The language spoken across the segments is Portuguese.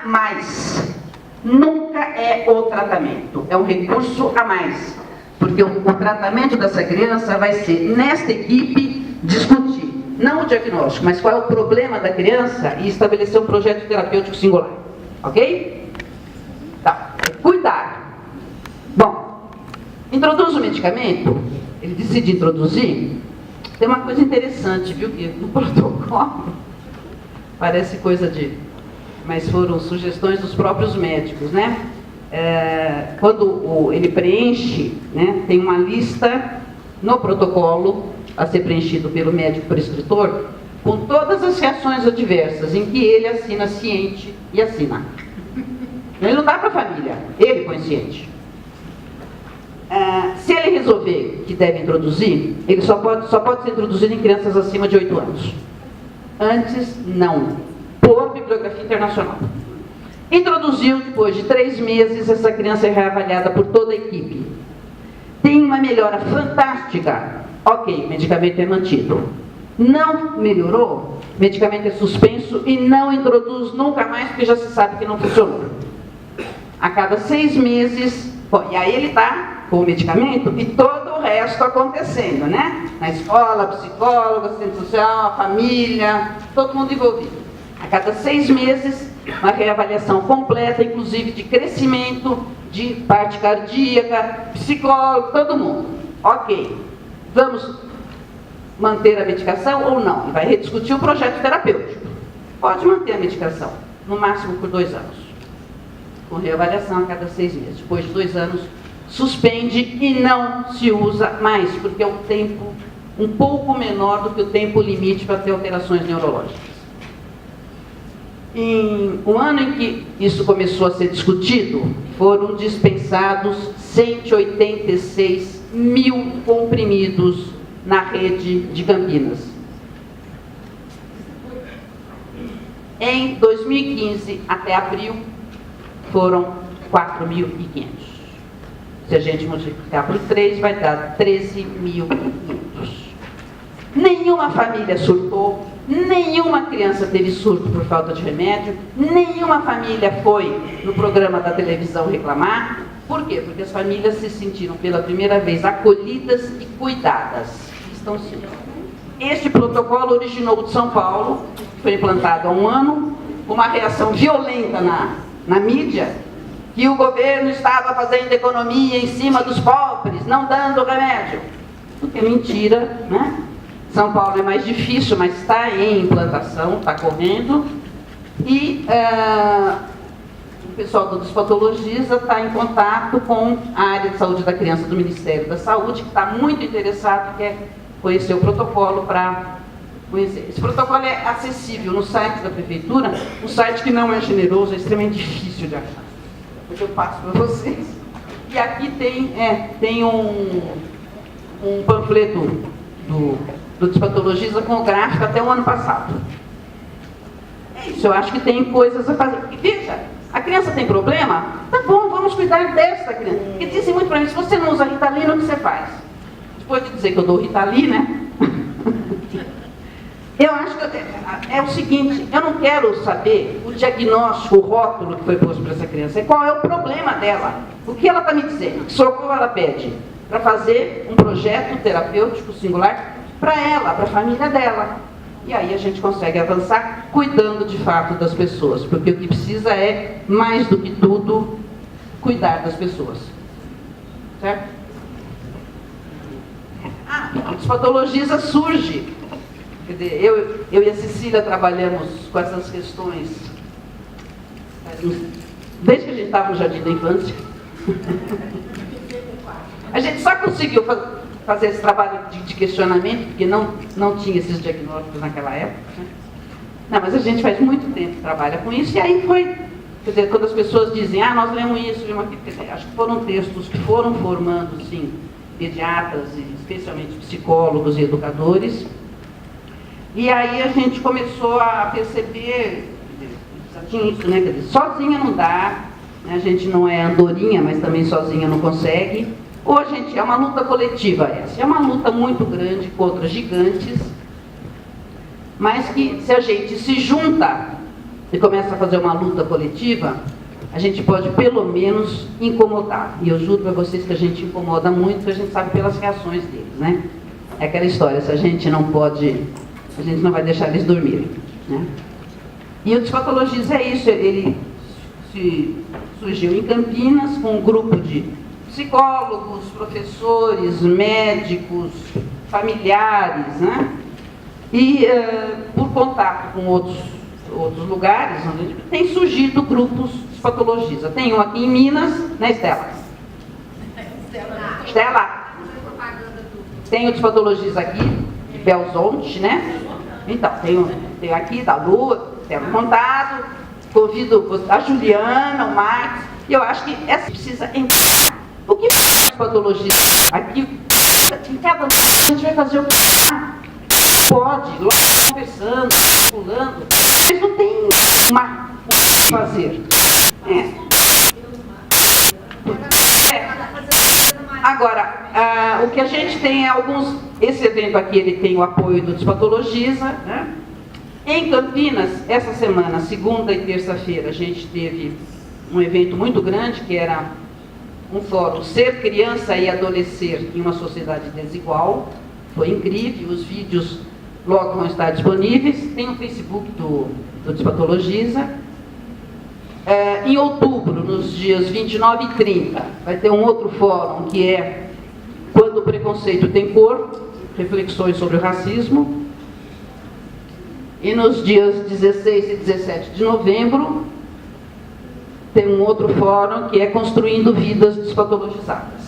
a mais. Nunca é o tratamento, é um recurso a mais. Porque o tratamento dessa criança vai ser, nesta equipe, discutir, não o diagnóstico, mas qual é o problema da criança e estabelecer um projeto terapêutico singular. Ok? Tá. Cuidar. Bom, introduz o medicamento, ele decide introduzir. Tem uma coisa interessante, viu, que no protocolo, parece coisa de... mas foram sugestões dos próprios médicos, né? Quando ele preenche, né, tem uma lista no protocolo a ser preenchido pelo médico prescritor, com todas as reações adversas, em que ele assina ciente e assina. Ele não dá para a família, ele põe ciente. Se ele resolver que deve introduzir, ele só pode ser introduzido em crianças acima de 8 anos. Antes, não. Por bibliografia internacional. Introduziu, depois de 3 meses, essa criança é reavaliada por toda a equipe. Tem uma melhora fantástica. Ok, medicamento é mantido. Não melhorou, medicamento é suspenso e não introduz nunca mais, porque já se sabe que não funcionou. A cada 6 meses, bom, e aí ele está com o medicamento e todo o resto acontecendo, né? Na escola, psicólogo, assistente social, a família, todo mundo envolvido. A cada 6 meses, uma reavaliação completa, inclusive de crescimento, de parte cardíaca, psicólogo, todo mundo. Ok, vamos manter a medicação ou não? E vai rediscutir o projeto terapêutico. Pode manter a medicação, no máximo por 2 anos. Com reavaliação a cada 6 meses. Depois de 2 anos, suspende e não se usa mais, porque é um tempo um pouco menor do que o tempo limite para ter alterações neurológicas. Em um ano em que isso começou a ser discutido, foram dispensados 186 mil comprimidos na rede de Campinas. Em 2015, até abril, foram 4.500. Se a gente multiplicar por 3, vai dar 13.500. Nenhuma família surtou, nenhuma criança teve surto por falta de remédio, nenhuma família foi no programa da televisão reclamar. Por quê? Porque as famílias se sentiram pela primeira vez acolhidas e cuidadas. Estão sendo. Este protocolo originou de São Paulo, foi implantado há um ano, uma reação violenta na mídia, que o governo estava fazendo economia em cima dos pobres, não dando remédio. O que é mentira, né? São Paulo é mais difícil, mas está em implantação, está correndo. E o pessoal do Despatologiza está em contato com a área de saúde da criança do Ministério da Saúde, que está muito interessado, quer conhecer o protocolo para conhecer. Esse protocolo é acessível no site da prefeitura, um site que não é generoso, é extremamente difícil de achar. Depois eu passo para vocês. E aqui tem um panfleto do Despatologiza com o gráfico até o ano passado. É isso, eu acho que tem coisas a fazer. E veja, a criança tem problema? Tá bom, vamos cuidar dessa criança. Porque dizem muito para mim, se você não usa Ritalina, o que você faz? Depois de dizer que eu dou Ritalina, né? Eu acho que é o seguinte, eu não quero saber o diagnóstico, o rótulo que foi posto para essa criança, é qual é o problema dela. O que ela está me dizendo? Que socorro ela pede? Para fazer um projeto terapêutico singular para ela, para a família dela. E aí a gente consegue avançar cuidando de fato das pessoas, porque o que precisa é, mais do que tudo, cuidar das pessoas. Certo? A Despatologiza surge. Quer dizer, eu e a Cecília trabalhamos com essas questões desde que a gente estava no Jardim da Infância. A gente só conseguiu fazer esse trabalho de questionamento, porque não tinha esses diagnósticos naquela época. Né? Não, mas a gente faz muito tempo que trabalha com isso, e aí foi, quer dizer, quando as pessoas dizem, nós lemos isso, lemos aquilo, quer dizer, acho que foram textos que foram formando, sim, pediatras, e especialmente psicólogos e educadores, e aí a gente começou a perceber, já tinha isso, né, quer dizer, sozinha não dá, né, a gente não é andorinha, mas também sozinha não consegue. Ou a gente, é uma luta coletiva essa, é uma luta muito grande contra gigantes, mas que se a gente se junta, e começa a fazer uma luta coletiva, a gente pode pelo menos incomodar. E eu juro para vocês que a gente incomoda muito, porque a gente sabe pelas reações deles, né? É aquela história, se a gente não pode, a gente não vai deixar eles dormirem, né? E o Despatologiza é isso, ele surgiu em Campinas com um grupo de psicólogos, professores, médicos, familiares, né? E por contato com outros lugares, onde tem surgido grupos Despatologiza. Tem um aqui em Minas, né, Estela? Estela? Tem o Despatologiza aqui, de Belzonte, né? Então, tem aqui da Lua, temos contato, convido a Juliana, o Marcos, e eu acho que essa precisa entrar. O que é Despatologiza? Aqui, em cada a gente vai fazer o que pode, logo conversando, pulando, mas não tem o que fazer. Agora, o que a gente tem é alguns. Esse evento aqui ele tem o apoio do Despatologiza, né? Em Campinas, essa semana, segunda e terça-feira, a gente teve um evento muito grande, que era um fórum Ser Criança e Adolescer em uma Sociedade Desigual. Foi incrível, os vídeos logo vão estar disponíveis. Tem o Facebook do Despatologiza. Em outubro, nos dias 29 e 30, vai ter um outro fórum que é Quando o Preconceito Tem Cor, reflexões sobre o racismo. E nos dias 16 e 17 de novembro, tem um outro fórum que é Construindo Vidas Despatologizadas.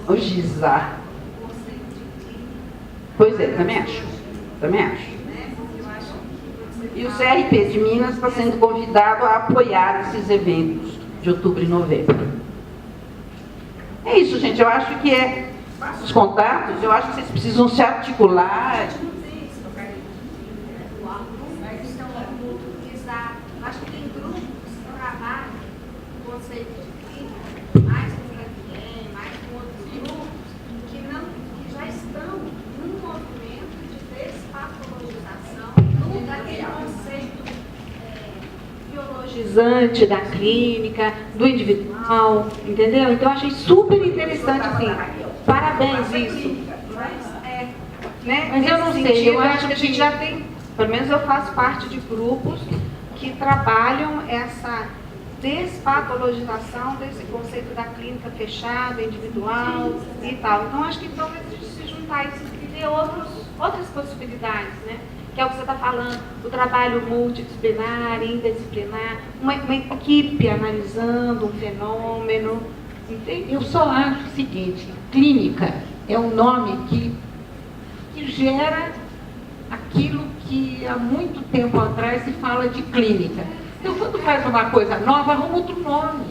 O GISA. Pois é, também acho. E o CRP de Minas está sendo convidado a apoiar esses eventos de outubro e novembro. É isso, gente. Eu acho que os contatos, eu acho que vocês precisam se articular. Acho que tem grupos que trabalham o conceito de clínica, mais com o Franklin, mais com outros grupos, que já estão num movimento de despatologização daquele conceito biologizante da clínica, do individual, entendeu? Então, eu achei super interessante, assim, parabéns isso. Mas eu não sei, eu acho que a gente já tem, pelo menos eu faço parte de grupos que trabalham essa despatologização desse conceito da clínica fechada, individual e tal. Então, acho que talvez a gente se juntar e ver outras possibilidades, né? Que é o que você está falando, o trabalho multidisciplinar, interdisciplinar, uma equipe analisando um fenômeno, entende? Eu só acho o seguinte, clínica é um nome que gera aquilo que há muito tempo atrás se fala de clínica. Então, quando faz uma coisa nova, arruma outro nome.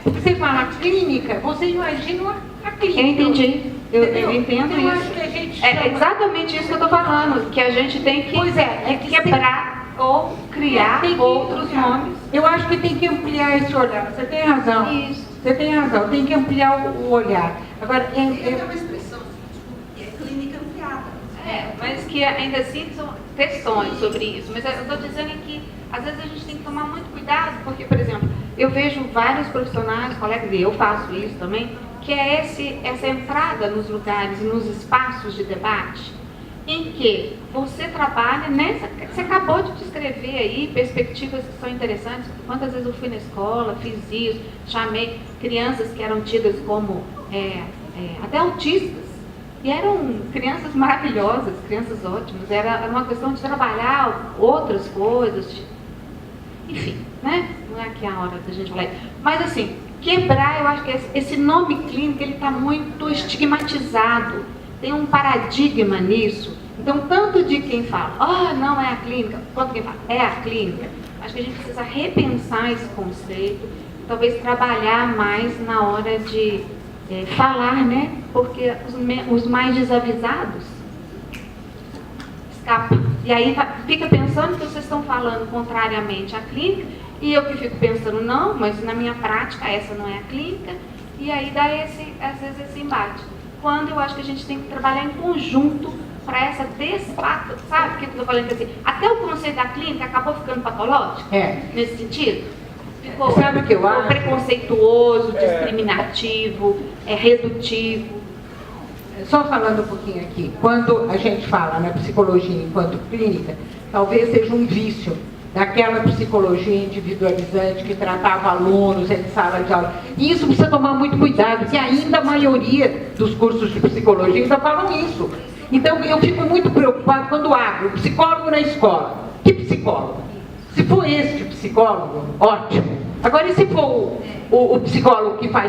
Você fala clínica, você imagina a clínica. Eu entendi. Eu entendo eu isso. Acho que a gente é exatamente isso que eu estou falando, que a gente tem que quebrar ou criar outros nomes. Eu acho que tem que ampliar esse olhar. Você tem razão. Isso. Você tem razão, tem que ampliar o olhar. Agora, Tem uma expressão que é clínica ampliada. Mas que ainda assim são questões sobre isso. Mas eu estou dizendo que às vezes a gente tem que tomar muito cuidado, porque, por exemplo, eu vejo vários profissionais, colegas, e eu faço isso também, que é essa entrada nos lugares, nos espaços de debate, em que você trabalha nessa. Você acabou de descrever aí perspectivas que são interessantes. Quantas vezes eu fui na escola, fiz isso, chamei crianças que eram tidas como até autistas. E eram crianças maravilhosas, crianças ótimas. Era uma questão de trabalhar outras coisas. Enfim, né? Não é aqui a hora da gente falar. Mas assim, quebrar, eu acho que esse nome clínico, ele está muito estigmatizado. Tem um paradigma nisso. Então, tanto de quem fala, não é a clínica, quanto quem fala, é a clínica. Acho que a gente precisa repensar esse conceito. Talvez trabalhar mais na hora de falar, né? Porque os mais desavisados escapam. E aí fica pensando que vocês estão falando contrariamente à clínica, e eu que fico pensando, não, mas na minha prática essa não é a clínica, e aí dá às vezes esse embate. Quando eu acho que a gente tem que trabalhar em conjunto para essa sabe o que eu estou falando assim? Até o conceito da clínica acabou ficando patológico, nesse sentido. Ficou, sabe o que eu acho? Preconceituoso, discriminativo, redutivo. Só falando um pouquinho aqui, quando a gente fala na psicologia enquanto clínica, talvez seja um vício daquela psicologia individualizante que tratava alunos em sala de aula. E isso precisa tomar muito cuidado, porque ainda a maioria dos cursos de psicologia ainda falam isso. Então eu fico muito preocupado quando abro psicólogo na escola. Que psicólogo? Se for este psicólogo, ótimo. Agora, e se for o psicólogo que faz